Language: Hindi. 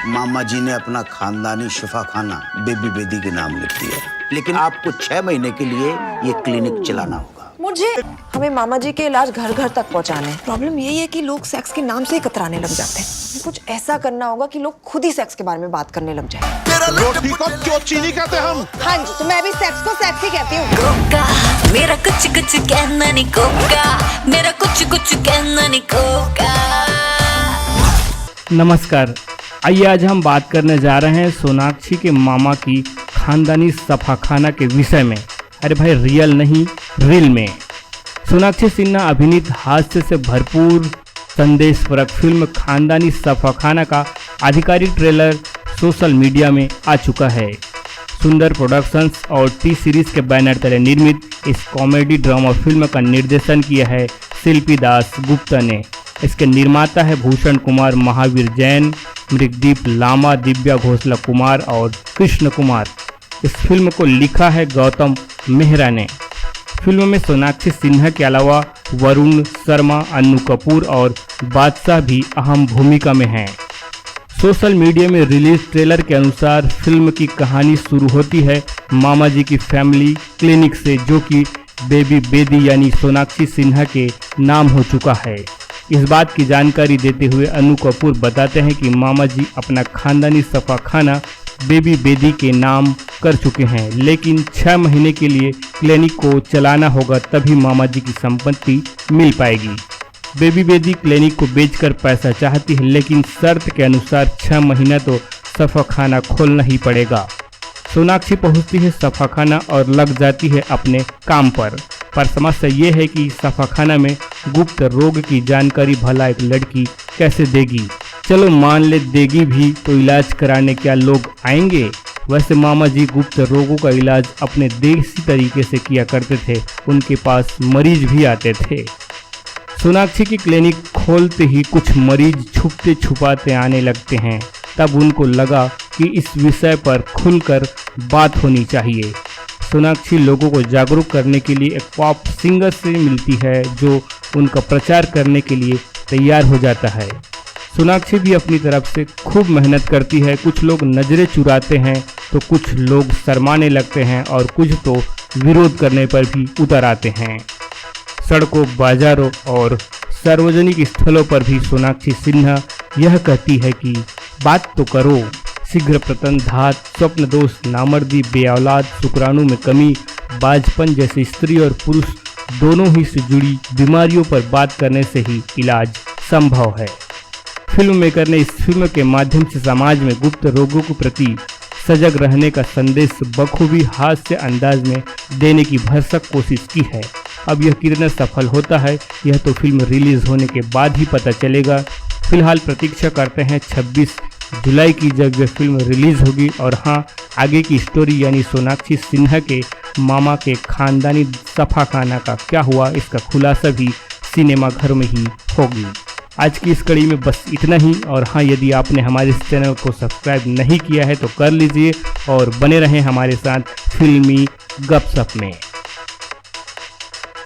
मामा जी ने अपना खानदानी शिफाखाना बेबी बेदी के नाम लिख दिया, लेकिन आपको 6 महीने के लिए ये क्लिनिक चलाना होगा। हमें मामा जी के इलाज घर घर तक पहुंचाने। प्रॉब्लम यही है कि लोग सेक्स के नाम से ही कतराने लग जाते हैं। कुछ ऐसा करना होगा कि लोग खुद ही सेक्स के बारे में बात करने लग जाए। रोटी को क्यों चीनी कहते हम? हाँ जी, तो मैं भी सेक्स को सेक्स ही कहती हूँ। मेरा कुछ कुछ कहना नहीं कोका, मेरा कुछ कुछ कहना नहीं कोका। नमस्कार, आइए आज हम बात करने जा रहे हैं सोनाक्षी के मामा की खानदानी सफाखाना के विषय में। अरे भाई, रियल नहीं, रील में। सोनाक्षी सिन्हा अभिनीत हास्य से भरपूर संदेशपरक फिल्म खानदानी सफाखाना का आधिकारिक ट्रेलर सोशल मीडिया में आ चुका है। सुंदर प्रोडक्शंस और टी सीरीज के बैनर तले निर्मित इस कॉमेडी ड्रामा फिल्म का निर्देशन किया है शिल्पी दास गुप्ता ने। इसके निर्माता है भूषण कुमार, महावीर जैन, मृगदीप लामा, दिव्या घोषला कुमार और कृष्ण कुमार। इस फिल्म को लिखा है गौतम मेहरा ने। फिल्म में सोनाक्षी सिन्हा के अलावा वरुण शर्मा, अन्नू कपूर और बादशाह भी अहम भूमिका में हैं। सोशल मीडिया में रिलीज ट्रेलर के अनुसार फिल्म की कहानी शुरू होती है मामा जी की फैमिली क्लिनिक से, जो कि बेबी बेदी यानी सोनाक्षी सिन्हा के नाम हो चुका है। इस बात की जानकारी देते हुए अन्नू कपूर बताते हैं कि मामा जी अपना खानदानी सफाखाना बेबी बेदी के नाम कर चुके हैं, लेकिन 6 महीने के लिए क्लिनिक को चलाना होगा, तभी मामा जी की संपत्ति मिल पाएगी। बेबी बेदी क्लिनिक को बेचकर पैसा चाहती है, लेकिन शर्त के अनुसार 6 महीना तो सफाखाना खोलना ही पड़ेगा। सोनाक्षी पहुंचती है सफाखाना और लग जाती है अपने काम पर समस्या ये है कि सफाखाना में गुप्त रोग की जानकारी भला एक लड़की कैसे देगी। चलो मान ले देगी भी, तो इलाज कराने क्या लोग आएंगे? वैसे मामा जी गुप्त रोगों का इलाज अपने देसी तरीके से किया करते थे, उनके पास मरीज भी आते थे। सोनाक्षी की क्लिनिक खोलते ही कुछ मरीज छुपते छुपाते आने लगते हैं। तब उनको लगा कि इस विषय पर खुलकर बात होनी चाहिए। सोनाक्षी लोगों को जागरूक करने के लिए एक पॉप सिंगर से मिलती है, जो उनका प्रचार करने के लिए तैयार हो जाता है। सोनाक्षी भी अपनी तरफ से खूब मेहनत करती है। कुछ लोग नज़रें चुराते हैं तो कुछ लोग शर्माने लगते हैं और कुछ तो विरोध करने पर भी उतर आते हैं। सड़कों, बाजारों और सार्वजनिक स्थलों पर भी सोनाक्षी सिन्हा यह कहती है कि बात तो करो। शीघ्र पतन, धात, स्वप्न दोष, नामर्दी, बेऔलाद, शुक्राणु में कमी, बाजपन जैसे स्त्री और पुरुष दोनों ही से जुड़ी बीमारियों पर बात करने से ही इलाज संभव है। फिल्म मेकर ने इस फिल्म के माध्यम से समाज में गुप्त रोगों के प्रति सजग रहने का संदेश बखूबी हास्य अंदाज में देने की भरसक कोशिश की है। अब यह कितना सफल होता है, यह तो फिल्म रिलीज होने के बाद ही पता चलेगा। फिलहाल प्रतीक्षा करते हैं 26 जुलाई की, जब यह फिल्म रिलीज होगी। और हाँ, आगे की स्टोरी यानी सोनाक्षी सिन्हा के मामा के खानदानी सफाखाना का क्या हुआ, इसका खुलासा भी सिनेमा घर में ही होगी। आज की इस कड़ी में बस इतना ही। और हाँ, यदि आपने हमारे इस चैनल को सब्सक्राइब नहीं किया है तो कर लीजिए और बने रहें हमारे साथ फिल्मी गपशप में।